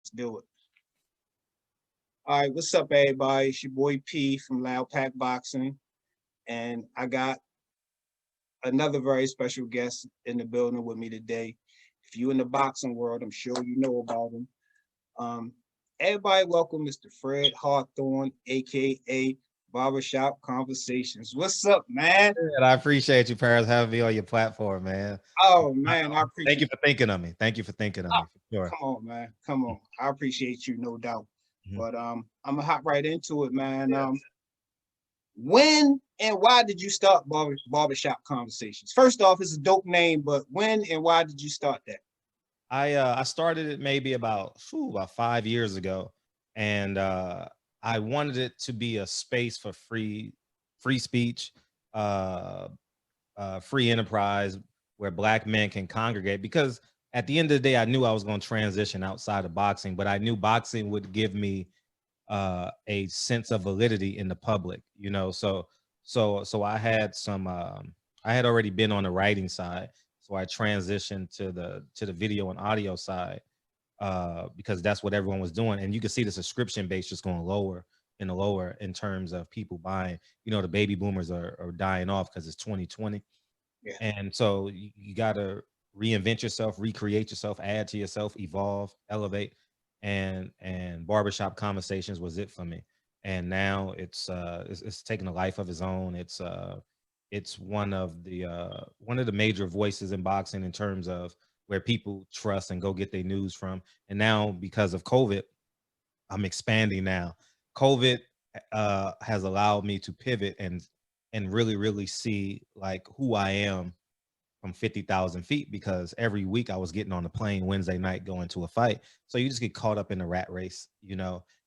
Let's do it. All right, what's up, everybody? It's your boy P from Loud Pack Boxing, and I got another very special guest in the building with me today. If you in the boxing world, I'm sure you know about him. Um, Everybody, welcome Mr. Fred Hawthorne, aka Barbershop Conversations. What's up, man? And I appreciate you, Paris, having me on your platform, man. Oh man, I Thank appreciate. you for thinking of me. Thank you for thinking of Oh, me, for sure. come on, man. Come on. I appreciate you, no doubt. Mhm. But I'm gonna hop right into it, man. Yeah. When and why did you start Barbershop Conversations? First off, it's a dope name, but when and why did you start that? I started it maybe about 5 years ago, and I wanted it to be a space for free speech, uh, free enterprise where Black men can congregate. Because at the end of the day, I knew I was going to transition outside of boxing, but I knew boxing would give me a sense of validity in the public, so I had already been on the writing side, so I transitioned to the video and audio side, because that's what everyone was doing. And you can see the subscription base just going lower and lower in terms of people buying. The baby boomers are dying off because it's 2020. Yeah. And so you got to reinvent yourself, recreate yourself, add to yourself, evolve, elevate. And Barbershop Conversations was it for me. And now it's taking a life of its own. It's one of the major voices in boxing in terms of where people trust and go get their news from. And now, because of COVID, I'm expanding now. COVID has allowed me to pivot and really, really see like who I am from 50,000 feet, because every week I was getting on the plane Wednesday night going to a fight. So you just get caught up in the rat race.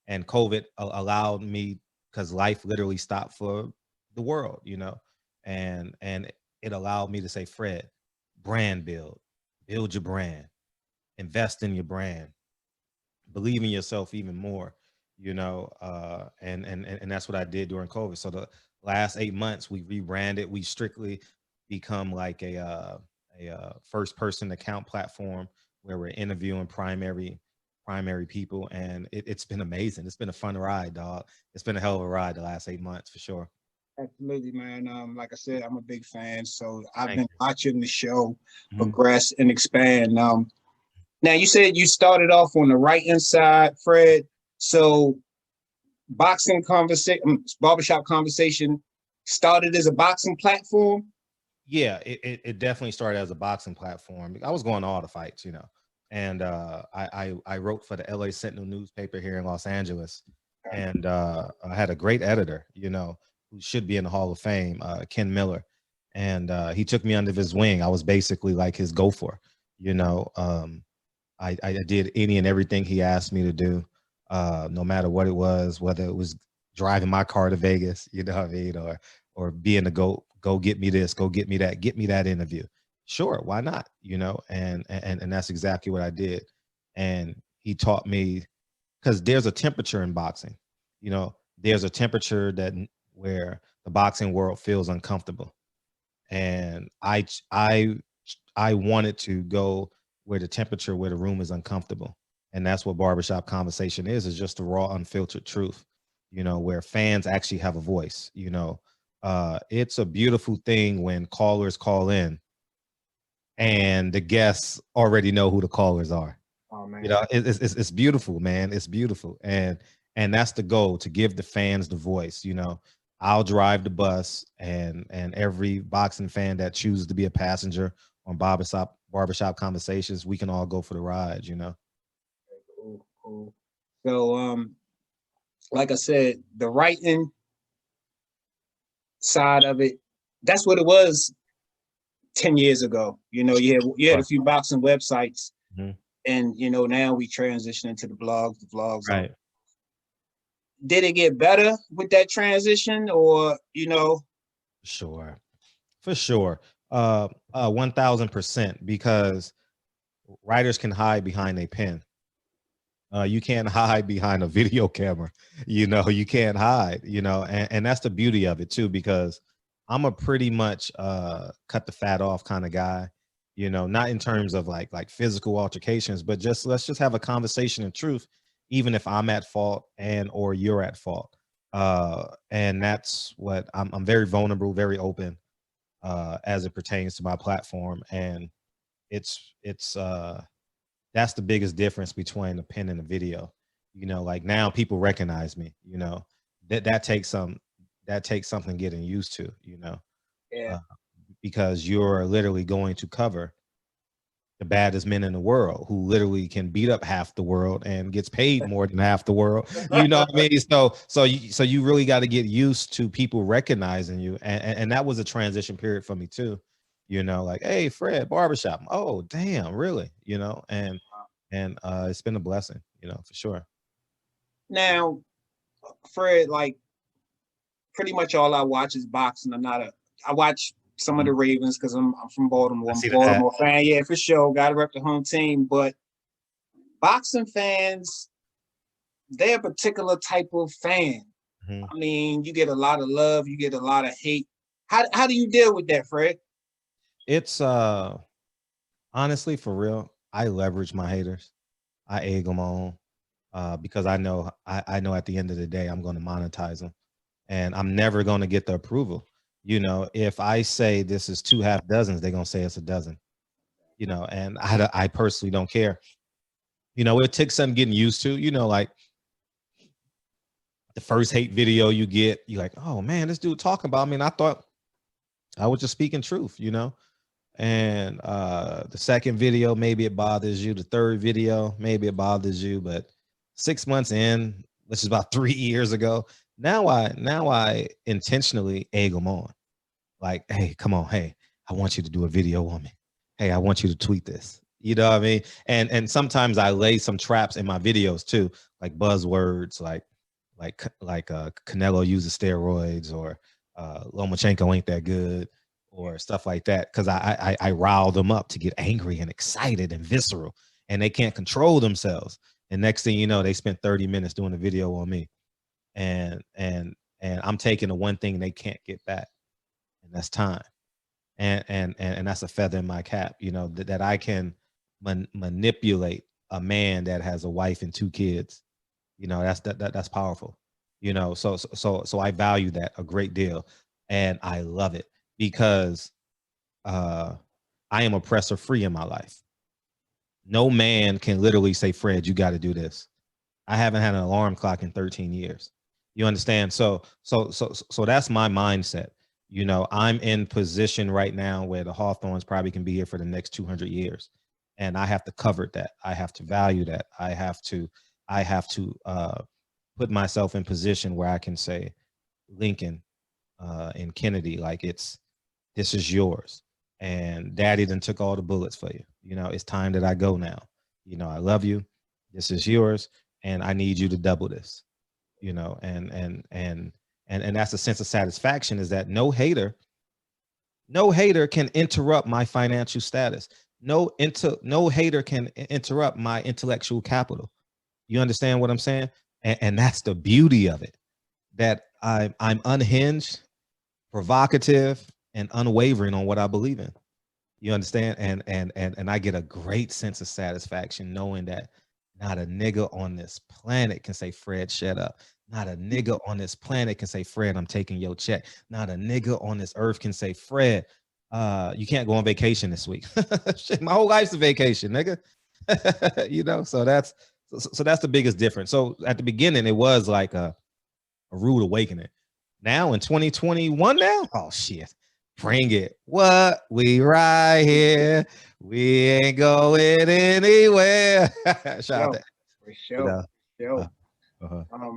And COVID allowed me, because life literally stopped for the world. And it allowed me to say, Fred, brand build your brand, invest in your brand, believe in yourself even more. And that's what I did during COVID. So the last 8 months we rebranded. We strictly become like a first person account platform where we're interviewing primary people, and it's been amazing. It's been a fun ride, dog. It's been a hell of a ride the last 8 months, for sure. Absolutely, man. Like I said, I'm a big fan, so I've Thank been watching the show you. Mhm. progress and expand. Now you said you started off on the right hand side, Fred. So barbershop conversation started as a boxing platform. Yeah, it definitely started as a boxing platform. I was going to all the fights. And I wrote for the LA Sentinel newspaper here in Los Angeles, and I had a great editor, who should be in the Hall of Fame, Ken Miller, and he took me under his wing. I was basically like his gopher. You know, I did any and everything he asked me to do, no matter what it was, whether it was driving my car to Vegas, you know what I mean, or being a go get me this, go get me that interview. Sure, why not? And that's exactly what I did. And he taught me, because there's a temperature in boxing. There's a temperature where the boxing world feels uncomfortable, and I wanted to go where the room is uncomfortable. And that's what Barbershop Conversation is just the raw, unfiltered truth, where fans actually have a voice. It's a beautiful thing when callers call in and the guests already know who the callers are. Oh You man, know, it's beautiful, man. It's beautiful. And that's the goal, to give the fans the voice. I'll drive the bus, and every boxing fan that chooses to be a passenger on Barbershop Conversations, we can all go for the ride. cool, cool. So like I said, the writing side of it, that's what it was 10 years ago. You had a Sure. few boxing websites, Mhm. and now we transition into the vlogs. Right. Did it get better with that transition, or Sure. For sure. 1000%, because writers can hide behind a pen. You can't hide behind a video camera. You can't hide. And that's the beauty of it too, because I'm a pretty much cut the fat off kind of guy. you know, not in terms of like physical altercations, but just let's just have a conversation in truth, even if I'm at fault and or you're at fault. And that's what I'm very vulnerable, very open as it pertains to my platform. And it's that's the biggest difference between a pen and a video. You know, like now people recognize me, you know, that takes something getting used to, you know, Yeah. uh, because you're literally going to cover the baddest men in the world who literally can beat up half the world and gets paid more than half the world. You know what I mean? So you really got to get used to people recognizing you. And that was a transition period for me too. You know, like, hey, Fred, Barbershop. Oh, damn, really? You know, and it's been a blessing, you know, for sure. Now, Fred, like pretty much all I watch is boxing. I watch some of the Ravens because I'm from Baltimore. I I'm see a the ad. Baltimore fan. Yeah, for sure. Gotta rep the home team. But boxing fans, they're a particular type of fan. Mhm. I mean, you get a lot of love, you get a lot of hate. How do you deal with that, Fred? It's honestly, for real, I leverage my haters. I egg them on because I know at the end of the day I'm going to monetize them, and I'm never going to get the approval. You know, if I say this is two half dozens, they're gonna say it's a dozen. You know, and I personally don't care. You know, it takes some getting used to. You know, like the first hate video you get, you're like, oh man, this dude talking about me, and I thought I was just speaking truth. You know, and the second video, maybe it bothers you. The third video, maybe it bothers you. But 6 months in, which is about 3 years ago, now I intentionally egg them on. Like, hey, come on, hey, I want you to do a video on me. Hey, I want you to tweet this. You know what I mean? And sometimes I lay some traps in my videos too, like buzzwords, like Canelo uses steroids, or Lomachenko ain't that good, or stuff like that, because I rile them up to get angry and excited and visceral, and they can't control themselves. And next thing you know, they spent 30 minutes doing a video on me, and I'm taking the one thing they can't get back, and that's time. And that's a feather in my cap, you know, that I can manipulate a man that has a wife and two kids. You know, that's powerful. You know, so I value that a great deal, and I love it because uh I am oppressor free in my life. No man can literally say, Fred, you got to do this. I haven't had an alarm clock in 13 years. You understand? So that's my mindset. You know, I'm in position right now where the Hawthorns probably can be here for the next 200 years. And I have to cover that. I have to value that. I have to put myself in position where I can say Lincoln and Kennedy, like this is yours. And daddy then took all the bullets for you. You know, it's time that I go now. You know, I love you. This is yours. And I need you to double this, you know, and that's a sense of satisfaction, is that no hater can interrupt my financial status. No hater can interrupt my intellectual capital. You understand what I'm saying? And that's the beauty of it, that I'm unhinged, provocative, and unwavering on what I believe in. You understand? And I get a great sense of satisfaction knowing that not a nigga on this planet can say, Fred, shut up. Not a nigga on this planet can say, Fred, I'm taking your check. Not a nigga on this earth can say, Fred, you can't go on vacation this week. Shit, my whole life's a vacation, nigga. You know, so that's the biggest difference. So at the beginning, it was like a rude awakening. Now in 2021, now, oh shit, bring it. What? We right here. We ain't going anywhere. Shout out Yo, to, for you sure. know. Yo. Uh, uh-huh.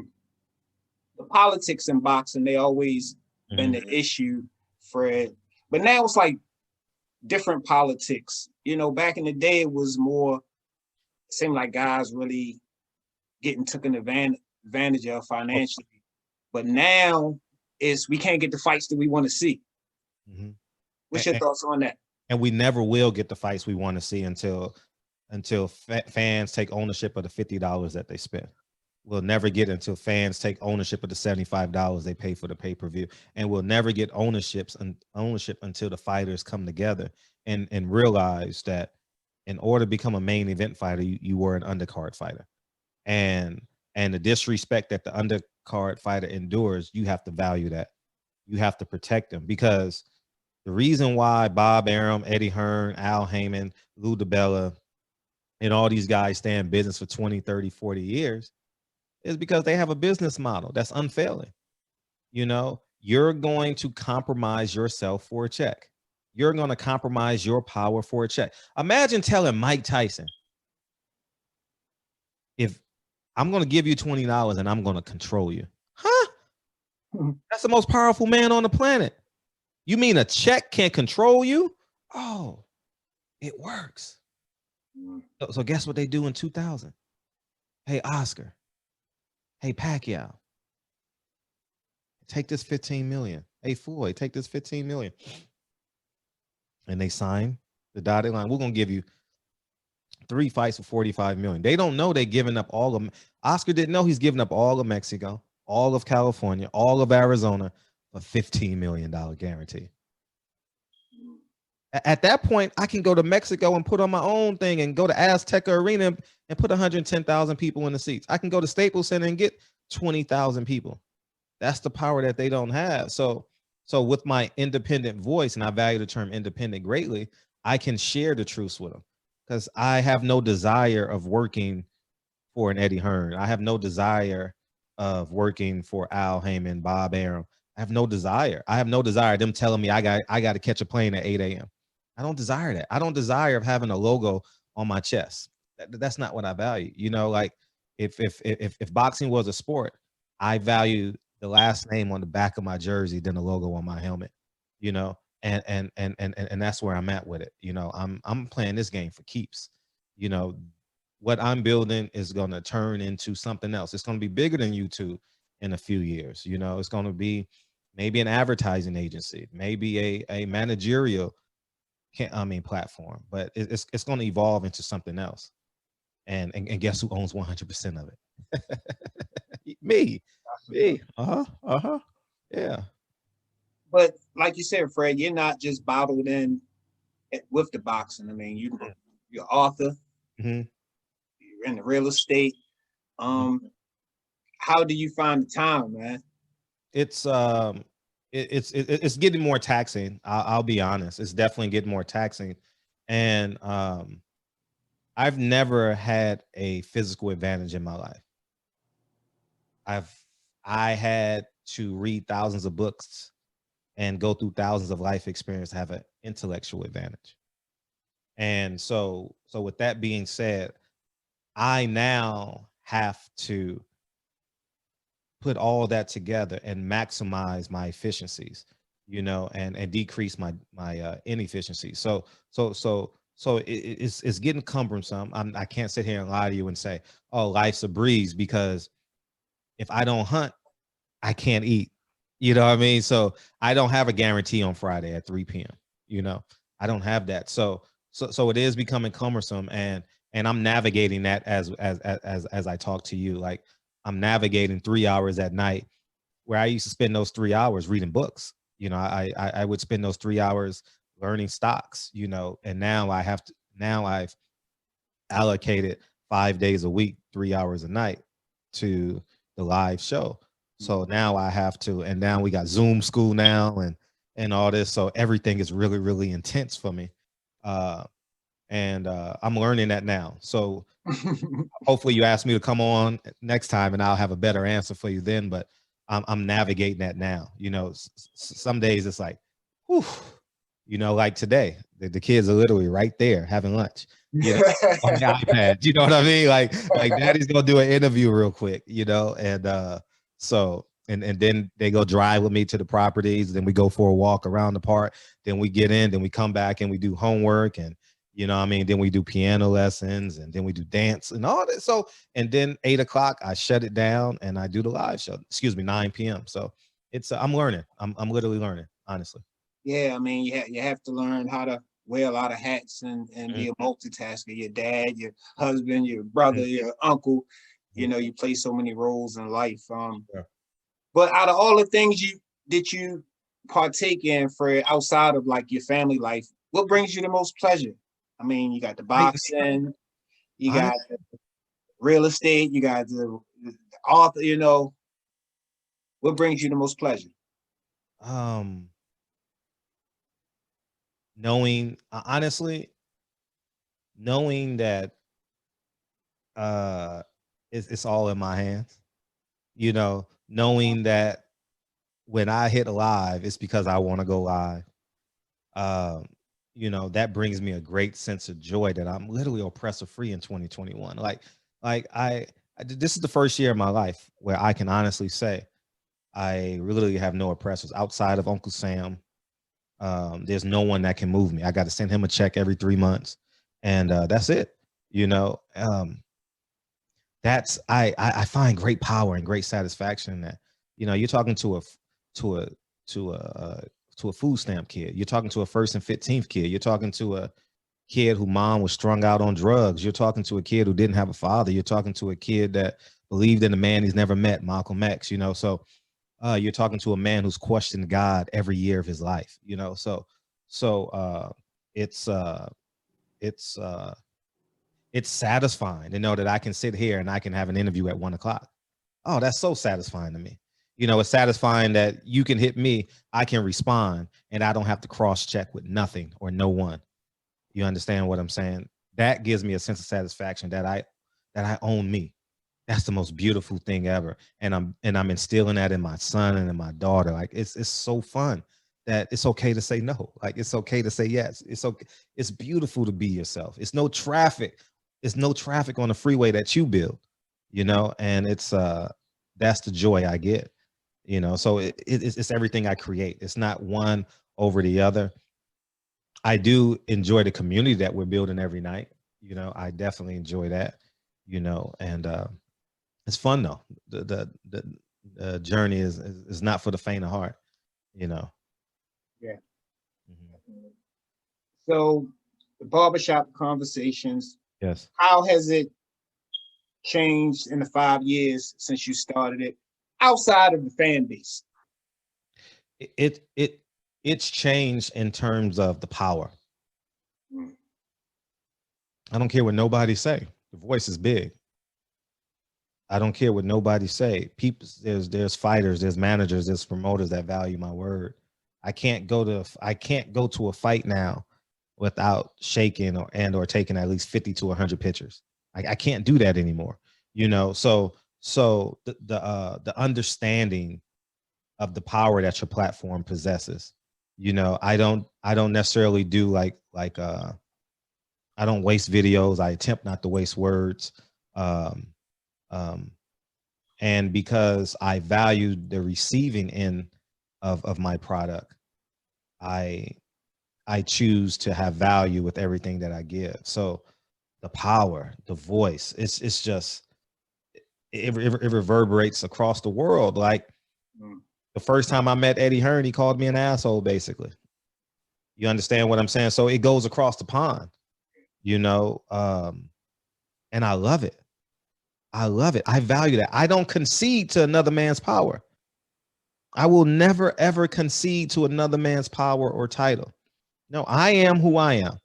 The politics in boxing, they always been Mhm. the issue, Fred. But now it's like different politics. You know, back in the day, it was more, it seemed like guys really getting taken advantage of financially. But now it's we can't get the fights that we want to see. Mhm. What's your thoughts on that? And we never will get the fights we want to see until fans take ownership of the $50 that they spent. We'll never get until fans take ownership of the $75 they pay for the pay-per-view, and we'll never get ownership until the fighters come together and realized that in order to become a main event fighter, you were an undercard fighter. And the disrespect that the undercard fighter endures, you have to value that. You have to protect them, because the reason why Bob Arum, Eddie Hearn, Al Heyman, Lou DiBella, and all these guys stay in business for 20, 30, 40 years is because they have a business model that's unfailing. You know, you're going to compromise yourself for a check. You're going to compromise your power for a check. Imagine telling Mike Tyson, if I'm going to give you $20 and I'm going to control you. Huh? That's the most powerful man on the planet. You mean a check can't control you? Oh, it works. So guess what they do in 2000? Hey, Oscar. Hey, Pacquiao. Take this 15 million. Hey, Floyd, take this 15 million. And they sign the dotted line. We're going to give you 3 fights for 45 million. They don't know they're giving up all of them. Oscar didn't know he's giving up all of Mexico, all of California, all of Arizona for $15 million guarantee. At that point, I can go to Mexico and put on my own thing and go to Azteca Arena and put 110,000 people in the seats. I can go to Staples Center and get 20,000 people. That's the power that they don't have. So with my independent voice, and I value the term independent greatly, I can share the truths with them, because I have no desire of working for an Eddie Hearn. I have no desire of working for Al Heyman, Bob Arum. I have no desire. I have no desire of them telling me I got to catch a plane at 8 a.m. I don't desire that. I don't desire of having a logo on my chest. That's not what I value. You know, like if boxing was a sport, I value the last name on the back of my jersey than the logo on my helmet. You know, and that's where I'm at with it. You know, I'm playing this game for keeps. You know, what I'm building is going to turn into something else. It's going to be bigger than YouTube in a few years. You know, it's going to be maybe an advertising agency, maybe a managerial platform, but it's going to evolve into something else. And guess who owns 100% of it? Me. Yeah. But like you said, Fred, you're not just bottled in with the boxing. I mean, you're author, Mm-hmm. you're in the real estate. How do you find the time, man? It's getting more taxing. I'll be honest. It's definitely getting more taxing. And I've never had a physical advantage in my life. I had to read thousands of books and go through thousands of life experience to have an intellectual advantage. And so with that being said, I now have to put all that together and maximize my efficiencies, you know, and decrease my inefficiencies. So it's getting cumbersome. I can't sit here and lie to you and say, oh, life's a breeze, because if I don't hunt, I can't eat. You know what I mean? So I don't have a guarantee on Friday at 3 p.m. You know, I don't have that. So it is becoming cumbersome, and I'm navigating that as I talk to you. Like, I'm navigating 3 hours at night, where I used to spend those 3 hours reading books. You know, I would spend those 3 hours learning stocks, you know, and now I've allocated 5 days a week, 3 hours a night to the live show. So now I have to, and now we got Zoom school now and all this. So everything is really, really intense for me. And I'm learning that now. So hopefully you ask me to come on next time and I'll have a better answer for you then, but I'm navigating that now. You know, some days it's like, whew, you know, like today, the kids are literally right there having lunch, you know, on the iPad. You know what I mean? Like daddy's gonna do an interview real quick, you know, and so and then they go drive with me to the properties, then we go for a walk around the park, then we get in, then we come back and we do homework, and you know what I mean, then we do piano lessons, and then we do dance and all that. So, and then 8 o'clock I shut it down and I do the live show, 9 p.m. So it's I'm learning. I'm literally learning, honestly. Yeah, I mean, you have to learn how to wear a lot of hats and be a multitasker. Your dad, your husband, your brother, your uncle, you know, you play so many roles in life. Yeah. But out of all the things you partake in, Fred, outside of like your family life, what brings you the most pleasure? I mean, you got the boxing, you got real estate, you got the author, you know, what brings you the most pleasure? Knowing, honestly, knowing that it's all in my hands, you know, knowing that when I hit live, it's because I want to go live. Um, you know, that brings me a great sense of joy that I'm literally oppressor free in 2021. This is the first year of my life where I can honestly say I really have no oppressors outside of Uncle Sam. There's no one that can move me. I got to send him a check every 3 months, and that's it. You know, that's I find great power and great satisfaction in that. You know, you're talking to to a to a to a food stamp kid. You're talking to a first and 15th kid. You're talking to a kid whose mom was strung out on drugs. You're talking to a kid who didn't have a father. You're talking to a kid that believed in a man he's never met, Malcolm X. You know, so you're talking to a man who's questioned God every year of his life. You know, so it's uh, it's uh, it's satisfying to know that I can sit here and I can have an interview at 1 o'clock. Oh, that's so satisfying to me. You know, it's satisfying that you can hit me, I can respond, and I don't have to cross check with nothing or no one. You understand what I'm saying? That gives me a sense of satisfaction that I own me. That's the most beautiful thing ever. And I'm instilling that in my son and in my daughter. Like it's so fun that it's okay to say no. Like it's okay to say yes. It's okay. It's beautiful to be yourself. It's no traffic. It's no traffic on the freeway that you build, you know, and it's that's the joy I get, you know. So it's everything I create. It's not one over the other. I do enjoy the community that we're building every night. You know, I definitely enjoy that, you know, and it's fun though. The journey is not for the faint of heart, you know. Yeah. Mhm. So the Barbershop Conversations, Yes. how has it changed in the 5 years since you started it outside of the fan base? It's changed in terms of the power. Mm. I don't care what nobody say. The voice is big. I don't care what nobody say. People, there's fighters, there's managers, there's promoters that value my word. I can't go to a fight now without shaking or taking at least 50 to 100 pictures. I can't do that anymore. You know, so the understanding of the power that your platform possesses. You know, I don't necessarily do I don't waste videos. I attempt not to waste words. Um, um, and because I value the receiving end of my product, I I choose to have value with everything that I give. So the power, the voice, it's just it reverberates across the world. Like Mm. the first time I met Eddie Hearn, he called me an asshole, basically. You understand what I'm saying? So it goes across the pond, you know, and I love it. I love it. I value that. I don't concede to another man's power. I will never ever concede to another man's power or title. No, I am who I am.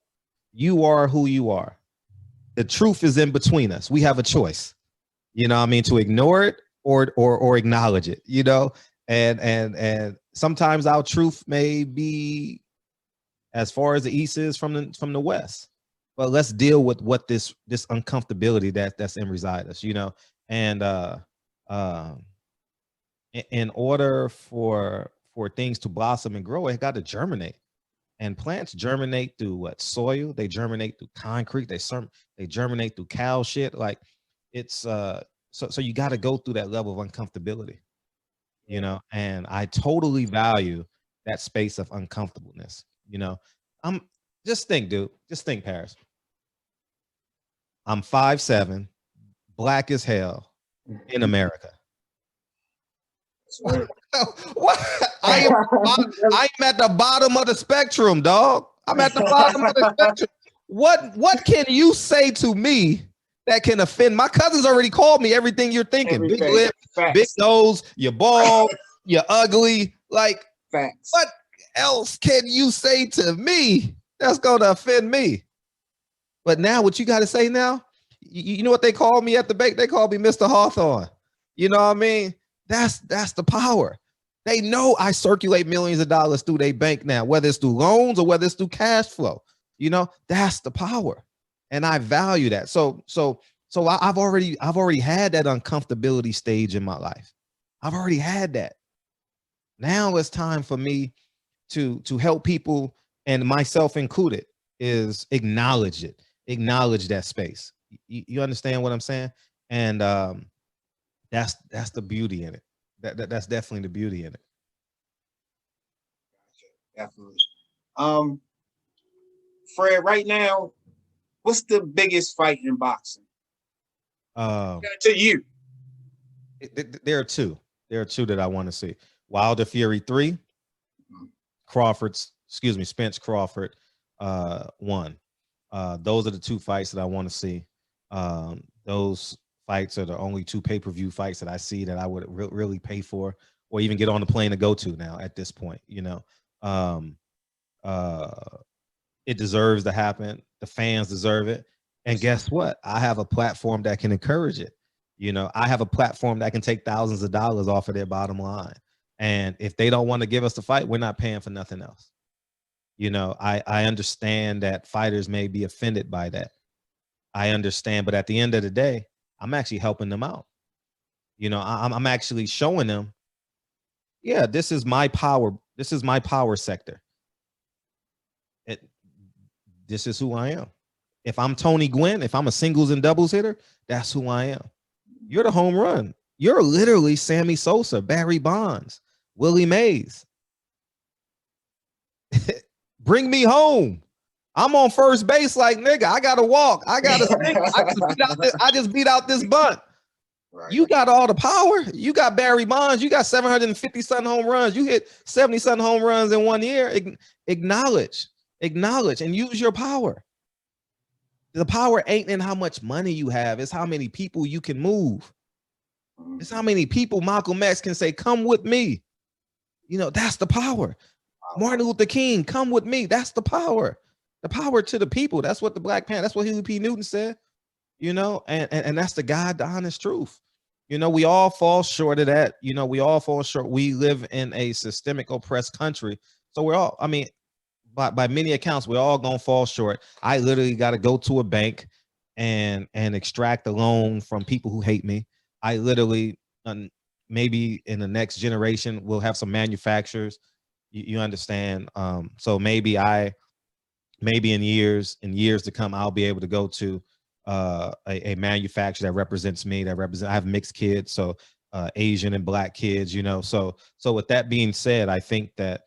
You are who you are. The truth is in between us. We have a choice. You know what I mean, to ignore it or acknowledge it, you know? And sometimes our truth may be as far as the east is from the west. But let's deal with what this uncomfortability that's in reside us, you know. And um in order for things to blossom and grow, it got to germinate. And plants germinate through what? Soil. They germinate through concrete. They germinate through cow shit. Like it's so you got to go through that level of uncomfortability, you know. And I totally value that space of uncomfortableness, you know. I'm just think, dude. Just think, Paris. I'm 5'7", black as hell in America. That's right. What? I am at the bottom of the spectrum, dog. I'm at the bottom of the spectrum. What can you say to me that can offend? My cousins already called me everything you're thinking. Everything. Big lip, Facts. big nose, you're bald, you're ugly. Like, Facts. what else can you say to me That's gonna offend me. But now what you got to say now, you know what they call me at the bank? They call me Mr. Hawthorne. You know what I mean? That's the power. They know I circulate millions of dollars through their bank now, whether it's through loans or whether it's through cash flow. You know, that's the power. And I value that. So I've already had that uncomfortability stage in my life. I've already had that. Now it's time for me to help people, and myself included, is acknowledge it, acknowledge that space. You understand what I'm saying? And that's the beauty in it. That's definitely the beauty in it. Definitely. Fred, right now, what's the biggest fight in boxing to you? There are two. There are two that I want to see. Wilder Fury 3, Spence Crawford 1. Those are the two fights that I want to see. Those fights are the only two pay-per-view fights that I see that I would really pay for, or even get on the plane to go to now at this point. You know, it deserves to happen. The fans deserve it. And guess what? I have a platform that can encourage it. You know, I have a platform that can take thousands of dollars off of their bottom line. And if they don't want to give us the fight, we're not paying for nothing else. You know, I understand that fighters may be offended by that. I understand, but at the end of the day, I'm actually helping them out. You know, I'm actually showing them, yeah, this is my power. This is my power sector. This is who I am. If I'm Tony Gwynn, if I'm a singles and doubles hitter, that's who I am. You're the home run. You're literally Sammy Sosa, Barry Bonds, Willie Mays. Bring me home. I'm on first base like, nigga, I got to walk. I got to sing. I just beat out this bunt. Right. You got all the power. You got Barry Bonds. You got 750-something home runs. You hit 70-something home runs in 1 year. Acknowledge, and use your power. The power ain't in how much money you have. It's how many people you can move. It's how many people Malcolm X can say, come with me. You know, that's the power. Martin Luther King, come with me. That's the power. The power to the people. That's what the Black Panther, that's what Huey P. Newton said. You know, and that's the God, the honest truth. You know, we all fall short of that. You know, we all fall short. We live in a systemic oppressed country. So we're all, I mean, by many accounts, we're all gonna fall short. I literally got to go to a bank and extract a loan from people who hate me. I literally, maybe in the next generation, we'll have some manufacturers. You understand? So maybe in years to come, I'll be able to go to a manufacturer that represents me, I have mixed kids, so Asian and Black kids, you know. So with that being said, I think that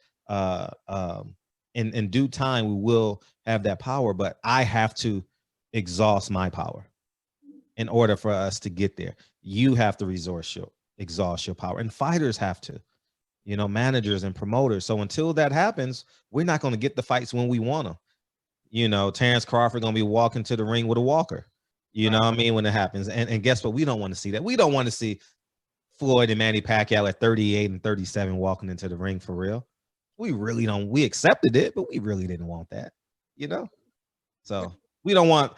in due time we will have that power, but I have to exhaust my power in order for us to get there. You have to exhaust your power, and fighters have to, you know, managers and promoters. So until that happens, we're not going to get the fights when we want them. You know, Terrence Crawford going to be walking to the ring with a walker. You know what I mean? When it happens. And guess what? We don't want to see that. We don't want to see Floyd and Manny Pacquiao at 38 and 37 walking into the ring for real. We really don't. We accepted it, but we really didn't want that, you know? So we don't want,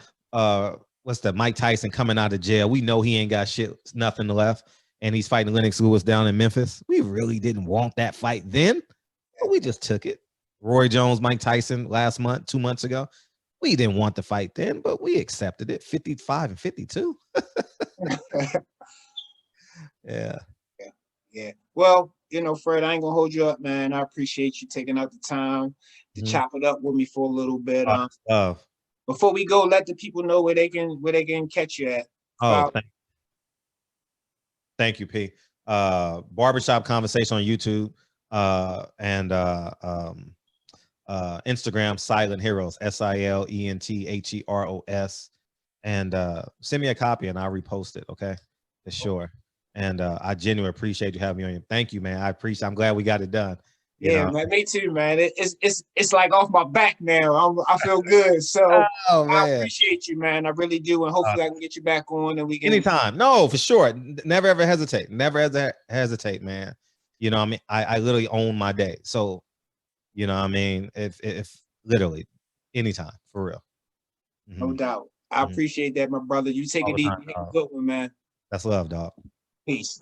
Mike Tyson coming out of jail. We know he ain't got shit, nothing left, and he's fighting Lennox Lewis down in Memphis. We really didn't want that fight then, but we just took it. Roy Jones, Mike Tyson last month, 2 months ago. We didn't want the fight then, but we accepted it. 55 and 52. Yeah. Well, you know, Fred, I ain't gonna hold you up, man. I appreciate you taking out the time to chop it up with me for a little bit. Before we go, let the people know where they can catch you at. Thank you, P. Barbershop Conversation on YouTube, and Instagram, Silent Heroes, SILENTHEROS, and send me a copy and I'll repost it. Okay, for sure. And I genuinely appreciate you having me on. Thank you, man. I'm glad we got it done. Yeah, man, me too, man. It's like off my back now. I feel good. So I appreciate you, man. I really do, and hopefully I can get you back on and we can anytime. No, for sure. Never ever hesitate. Never ever hesitate, man. You know what I mean? I literally own my day. So, you know what I mean? If literally anytime, for real. No doubt. I appreciate that, my brother. You take All it the easy. time, Take a dog. good one, man. That's love, dog. Peace.